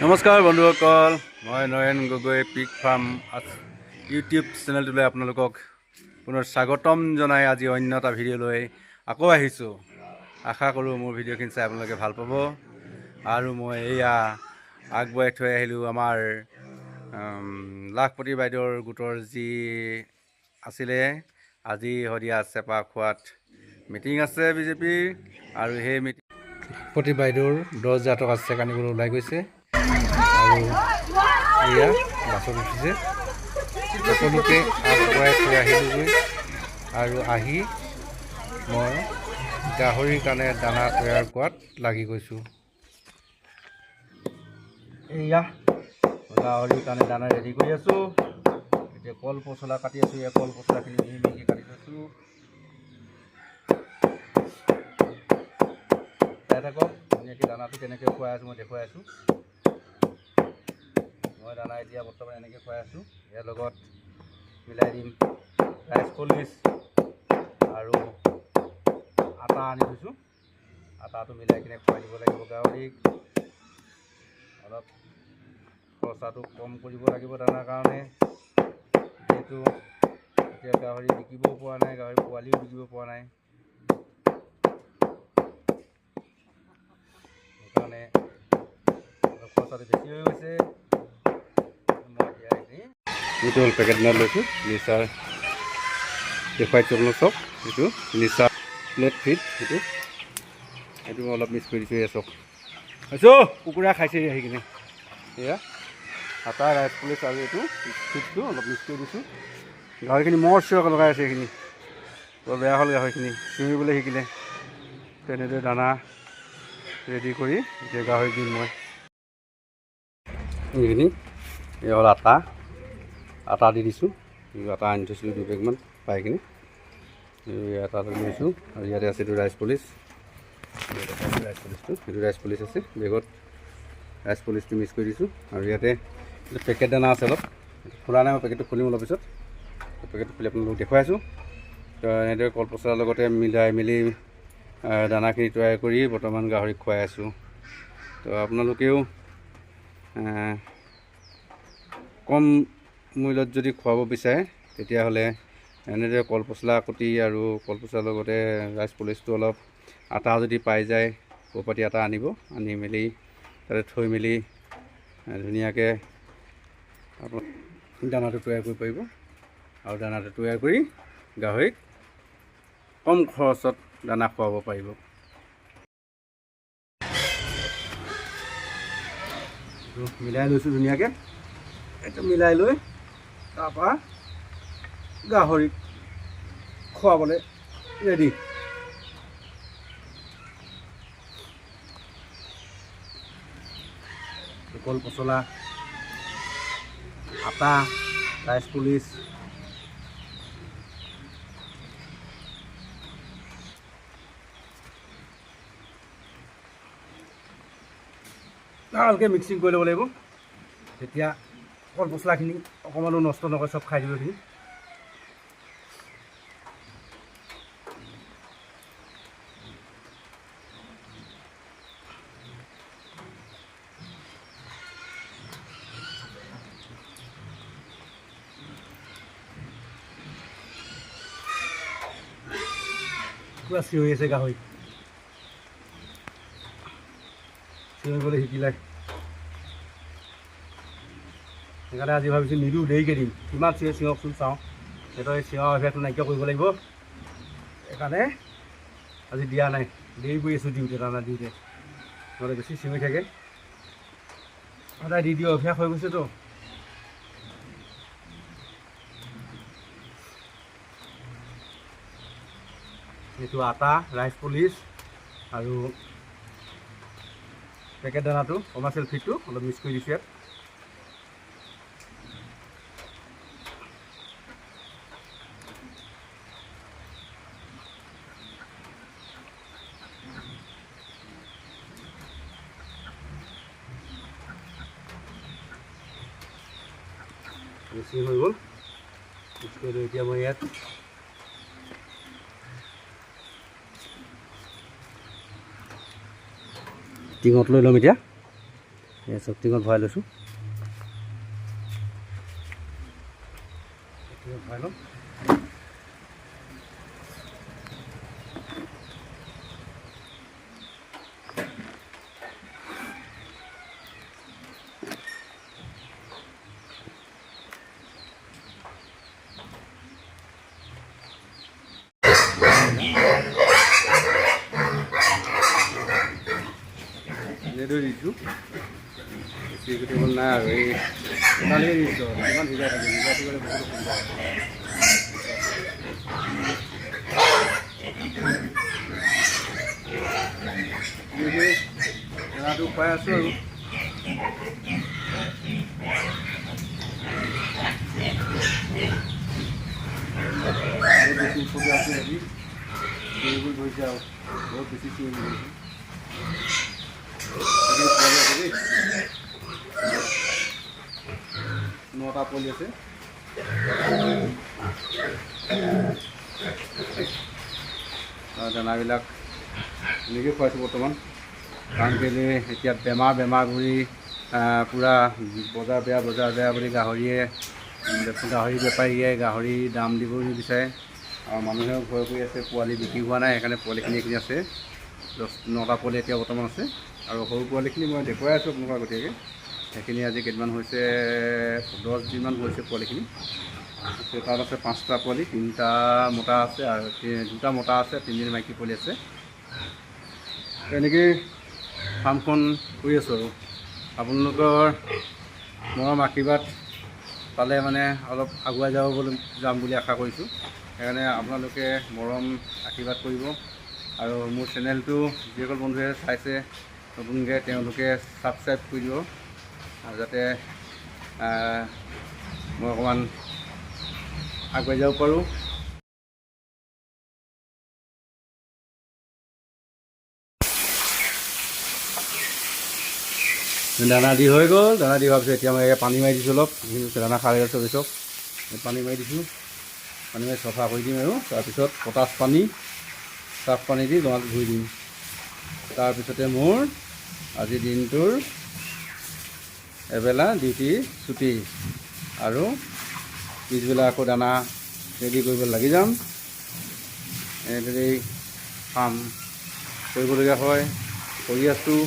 নমস্কাৰ বন্ধুসকল, মই নয়ন গগৈ পিক ফাৰ্ম ইউটিউব চেনেলটোলৈ আপোনালোকক পুনৰ স্বাগতম জনাই আজি অন্য এটা ভিডিঅ' লৈ আকৌ আহিছোঁ। আশা কৰোঁ মোৰ ভিডিঅ'খিনি চাই আপোনালোকে ভাল পাব। আৰু মই এয়া আগবঢ়াই থৈ আহিলোঁ আমাৰ লাখপতি বাইদেউৰ গোটৰ যি আছিলে আজি শদিয়া চেপা খোৱাত মিটিং আছে বিজেপিৰ, আৰু সেই মিটিং লাখপতি বাইদেউৰ 10,000 টকা চেক আনিবলৈ ওলাই গৈছে। আৰু এয়া বাছত উঠিছে, সকলোকে আগবঢ়াই থৈ আহিলোগৈ। আৰু আহি মই গাহৰিৰ কাৰণে দানা তৈয়াৰ কৰাত লাগি গৈছোঁ। এয়া গাহৰিৰ কাৰণে দানা ৰেডি কৰি আছোঁ। এতিয়া কল পচলা কাটি আছোঁ। এয়া কল পচলাখিনি মিহি মিহিকৈ কাটি থৈছোঁ। চাই থাকক ধুনীয়াকৈ দানাটো কেনেকৈ খুৱাই আছোঁ মই দেখুৱাই আছোঁ। মই দানা এতিয়া বৰ্তমান এনেকৈ খুৱাই আছোঁ। ইয়াৰ লগত মিলাই দিম ৰাইচ পলিচ আৰু আটা আনি থৈছোঁ। আটাটো মিলাই কিনে খুৱাই দিব লাগিব গাহৰিক। অলপ খৰচাটো কম কৰিব লাগিব দানাৰ কাৰণে, যিহেতু এতিয়া গাহৰি বিকিবও পৰা নাই, গাহৰি পোৱালিও বিকিব পৰা নাই। সেইকাৰণে অলপ খৰচাটো বেছি হৈ গৈছে। এইটো হ'ল পেকেট এটা লৈছোঁ, লিচাৰ দেখুৱাইছোঁ আপোনালোক চব। এইটো লিচাৰ প্লেট ফিট, সেইটো মই অলপ মিক্স কৰি দিছোঁ। এয়া চব খাইছোঁ, কুকুৰা খাইছে আহি কিনে। এয়া আটা, ৰাইচ পলিচ আৰু এইটো ফিটটো অলপ মিক্স কৰি দিছোঁ। গাহৰিখিনি মৰ চিঞৰ লগাই আছে। এইখিনি বৰ বেয়া হ'ল, গাহৰিখিনি চিঞৰিবলৈ শিকিলে। তেনেদৰে দানা ৰেডি কৰি এতিয়া গাহৰি দিম মই। এইখিনি এয়া হ'ল আটা দি দিছোঁ। আটা আনি থৈছিলোঁ 2 বেগমান পাই কিনে। আটাটো লৈছোঁ। আৰু ইয়াতে আছে এইটো ৰাইচ পলিচ। এইটো ৰাইচ পলিচ আছে বেগত। ৰাইচ পলিচটো মিক্স কৰি দিছোঁ। আৰু ইয়াতে পেকেট দানা আছে অলপ, খোলা নাই। মই পেকেটটো খুলিম অলপ পিছত। পেকেটটো খুলি আপোনালোকক দেখুৱাইছোঁ। তো এনেদৰে কল পচলাৰ লগতে মিলাই মেলি দানাখিনি তৈয়াৰ কৰি বৰ্তমান গাহৰিক খুৱাই আছোঁ। তো আপোনালোকেও কম মূল্যত যদি খুৱাব বিচাৰে তেতিয়াহ'লে এনেদৰে কল পচলা কুটি আৰু কল পচলাৰ লগতে ৰাইচ পলিচটো অলপ আটা যদি পাই যায়, ক'ৰবাত আটা আনিব, আনি মেলি তাতে থৈ মেলি ধুনীয়াকৈ আপুনি দানাটো তৈয়াৰ কৰিব পাৰিব। আৰু দানাটো তৈয়াৰ কৰি গাহৰিক কম খৰচত দানা খুৱাব পাৰিব। মিলাই লৈছোঁ ধুনীয়াকৈ। এইটো মিলাই লৈ তাৰপৰা গাহৰিক খুৱাবলৈ ৰেডি। কল পচলা, আটা, ৰাইচ পলিচ, ভালকৈ মিক্সিং কৰি ল'ব লাগিব। তেতিয়া কল পচলাখিনি অকণমানো নষ্ট নকৰে, চব খাই দিব এইখিনি। পুৰা চিঞৰি আছে গাহৰি, চিঞৰিবলৈ শিকিলে। সেইকাৰণে আজি ভাবিছোঁ নিদিওঁ, দেৰিকৈ দিম। কিমান চিঞৰকচোন চাওঁ। সিহঁতৰ এই চিঞৰ অভ্যাসটো নাইকিয়া কৰিব লাগিব। সেইকাৰণে আজি দিয়া নাই, দেৰি কৰি আছোঁ দিওঁতে, দানা দিওঁতে। নহ'লে বেছি চিঞৰি থাকে। সদায় দি অভ্যাস হৈ গৈছেতো। এইটো আটা, ৰাইচ পলিচ আৰু পেকেট দানাটো কমাৰ্চিয়েল ফিডটো অলপ মিক্স কৰি দিছোঁ ইয়াত। মিক্সিং হৈ গ'ল। মিক্স কৰি এতিয়া মই ইয়াত টিঙত লৈ ল'ম। এতিয়া চব টিঙত ভৰাই লৈছোঁ। ভৰাই ল'ম। এনেদৰে দিছোঁ, বেছি গোটেই নাই আৰু এই সোণালীয়ে দিছোঁ আৰু ইমান ভিজাই থাকে, ভিজাইটো গ'লে বহুত অসুবিধা হয়। এনেকৈ দানাটো খুৱাই আছোঁ আৰু বহুত বেছি উৎপত্তি আছে আজি চিৰিবোৰ ধৰিছে আৰু বহুত বেছি চিৰি ধৰিছে। নটা পোৱালি আছে। দানাবিলাক এনেকৈ খুৱাইছোঁ বৰ্তমান, কাৰণ কেলৈ এতিয়া বেমাৰ বুলি পূৰা বজাৰ বেয়া বুলি গাহৰি বেপাৰীয়ে গাহৰি দাম দিব নিবিচাৰে আৰু মানুহেও ভয় কৰি আছে। পোৱালি বিক্ৰী হোৱা নাই, সেইকাৰণে পোৱালিখিনি এইখিনি আছে। 9টা পোৱালি এতিয়া বৰ্তমান আছে আৰু সৰু পোৱালিখিনি মই দেখুৱাই আছোঁ আপোনালোকৰ আগতীয়াকৈ। সেইখিনি আজি কেইদিনমান হৈছে, 10 দিনমান হৈছে পোৱালিখিনি। তাত আছে 5টা পোৱালি, 3টা মতা আছে আৰু 2টা মতা আছে, 3জনী মাইকী পোৱালি আছে। এনেকৈয়ে ফাৰ্মখন কৰি আছোঁ আৰু আপোনালোকৰ মৰম আশীৰ্বাদ পালে মানে অলপ আগুৱাই যাম বুলি আশা কৰিছোঁ। সেইকাৰণে আপোনালোকে মৰম আশীৰ্বাদ কৰিব আৰু মোৰ চেনেলটো যিসকল বন্ধুৱে চাইছে নতুনকৈ তেওঁলোকে ছাবস্ক্ৰাইব কৰি দিব, যাতে মই অকণমান আগুৱাই যাব পাৰোঁ। দানা দি হৈ গ'ল। দানা দি হোৱাৰ পিছত এতিয়া মই পানী মাৰি দিছোঁ অলপ, দানা খাই গ'ল চব চব পানী মাৰি দিছোঁ। পানী মাৰি চফা কৰি দিম আৰু তাৰপিছত পটাছ পানী, চাফ পানী দি গঁৰালটো ধুই দিম। তাৰপিছতে মোৰ আজি দিনটোৰ এবেলা ডিউটি ছুটি আৰু পিছবেলা আকৌ দানা ৰেডি কৰিব লাগি যাম। এনেদৰেই কাম কৰিবলগীয়া হয়, কৰি আছোঁ।